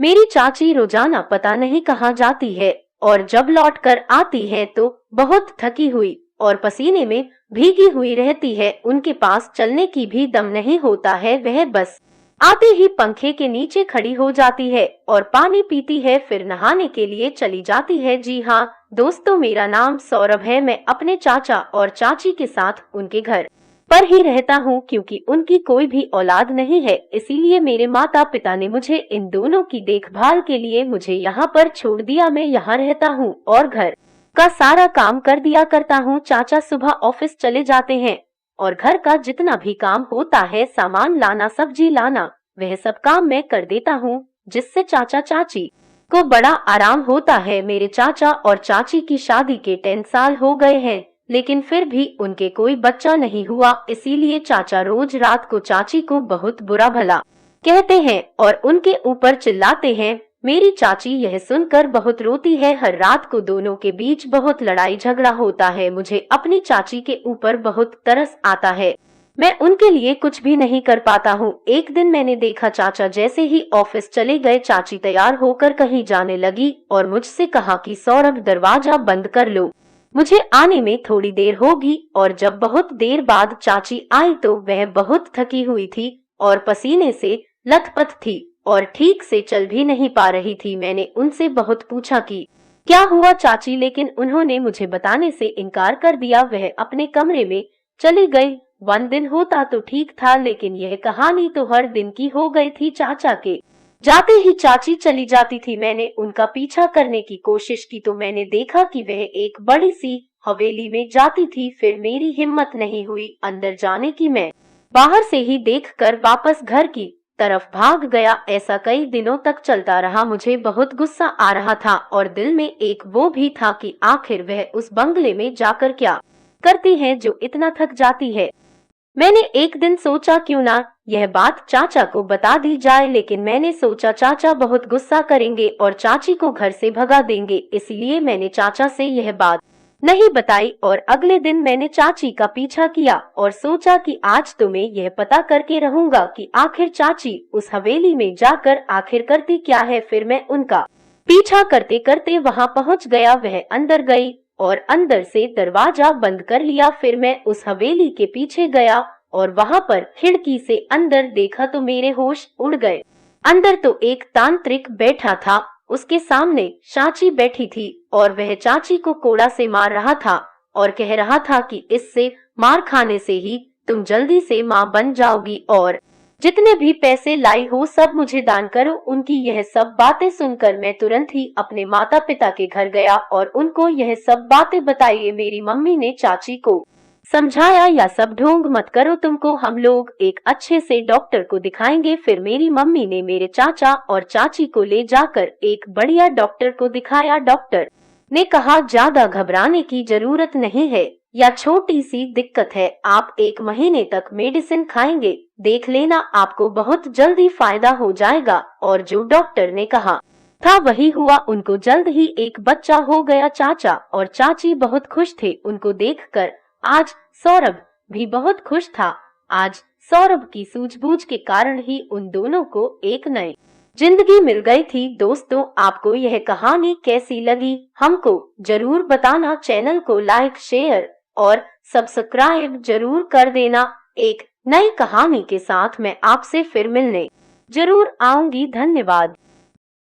मेरी चाची रोजाना पता नहीं कहाँ जाती है और जब लौट कर आती है तो बहुत थकी हुई और पसीने में भीगी हुई रहती है। उनके पास चलने की भी दम नहीं होता है। वह बस आते ही पंखे के नीचे खड़ी हो जाती है और पानी पीती है, फिर नहाने के लिए चली जाती है। जी हाँ दोस्तों, मेरा नाम सौरभ है। मैं अपने चाचा और चाची के साथ उनके घर पर ही रहता हूँ क्योंकि उनकी कोई भी औलाद नहीं है, इसीलिए मेरे माता पिता ने मुझे इन दोनों की देखभाल के लिए मुझे यहाँ पर छोड़ दिया। मैं यहाँ रहता हूँ और घर का सारा काम कर दिया करता हूँ। चाचा सुबह ऑफिस चले जाते हैं और घर का जितना भी काम होता है, सामान लाना, सब्जी लाना, वह सब काम मैं कर देता हूँ, जिससे चाचा चाची को बड़ा आराम होता है। मेरे चाचा और चाची की शादी के 10 साल हो गए हैं, लेकिन फिर भी उनके कोई बच्चा नहीं हुआ, इसीलिए चाचा रोज रात को चाची को बहुत बुरा भला कहते हैं और उनके ऊपर चिल्लाते हैं। मेरी चाची यह सुनकर बहुत रोती है। हर रात को दोनों के बीच बहुत लड़ाई झगड़ा होता है। मुझे अपनी चाची के ऊपर बहुत तरस आता है। मैं उनके लिए कुछ भी नहीं कर पाता हूँ। एक दिन मैंने देखा, चाचा जैसे ही ऑफिस चले गए, चाची तैयार होकर कहीं जाने लगी और मुझसे कहा कि सौरभ दरवाजा बंद कर लो, मुझे आने में थोड़ी देर होगी। और जब बहुत देर बाद चाची आई तो वह बहुत थकी हुई थी और पसीने से लथपथ थी और ठीक से चल भी नहीं पा रही थी। मैंने उनसे बहुत पूछा कि क्या हुआ चाची, लेकिन उन्होंने मुझे बताने से इनकार कर दिया। वह अपने कमरे में चली गई। 1 दिन होता तो ठीक था, लेकिन यह कहानी तो हर दिन की हो गई थी। चाचा के जाते ही चाची चली जाती थी। मैंने उनका पीछा करने की कोशिश की तो मैंने देखा कि वह एक बड़ी सी हवेली में जाती थी। फिर मेरी हिम्मत नहीं हुई अंदर जाने की। मैं बाहर से ही देखकर वापस घर की तरफ भाग गया। ऐसा कई दिनों तक चलता रहा। मुझे बहुत गुस्सा आ रहा था और दिल में एक वो भी था कि आखिर वह उस बंगले में जाकर क्या करती है जो इतना थक जाती है। मैंने एक दिन सोचा क्यों ना यह बात चाचा को बता दी जाए, लेकिन मैंने सोचा चाचा बहुत गुस्सा करेंगे और चाची को घर से भगा देंगे, इसलिए मैंने चाचा से यह बात नहीं बताई। और अगले दिन मैंने चाची का पीछा किया और सोचा कि आज तो मैं यह पता करके रहूंगा कि आखिर चाची उस हवेली में जाकर आखिर करती क्या है। फिर मैं उनका पीछा करते करते वहां पहुंच गया। वह अंदर गई और अंदर से दरवाजा बंद कर लिया। फिर मैं उस हवेली के पीछे गया और वहां पर खिड़की से अंदर देखा तो मेरे होश उड़ गए। अंदर तो एक तांत्रिक बैठा था, उसके सामने चाची बैठी थी और वह चाची को कोड़ा से मार रहा था और कह रहा था कि इससे मार खाने से ही तुम जल्दी से माँ बन जाओगी और जितने भी पैसे लाई हो सब मुझे दान करो। उनकी यह सब बातें सुनकर मैं तुरंत ही अपने माता पिता के घर गया और उनको यह सब बातें बताई। मेरी मम्मी ने चाची को समझाया, या सब ढोंग मत करो, तुमको हम लोग एक अच्छे से डॉक्टर को दिखाएंगे। फिर मेरी मम्मी ने मेरे चाचा और चाची को ले जाकर एक बढ़िया डॉक्टर को दिखाया। डॉक्टर ने कहा ज्यादा घबराने की जरूरत नहीं है, या छोटी सी दिक्कत है, आप 1 महीने तक मेडिसिन खाएंगे, देख लेना आपको बहुत जल्दी फायदा हो जाएगा। और जो डॉक्टर ने कहा था वही हुआ। उनको जल्द ही एक बच्चा हो गया। चाचा और चाची बहुत खुश थे। उनको देखकर आज सौरभ भी बहुत खुश था। आज सौरभ की सूझबूझ के कारण ही उन दोनों को एक नई जिंदगी मिल गई थी। दोस्तों, आपको यह कहानी कैसी लगी हमको जरूर बताना। चैनल को लाइक, शेयर और सब्सक्राइब जरूर कर देना। एक नई कहानी के साथ मैं आपसे फिर मिलने जरूर आऊंगी। धन्यवाद।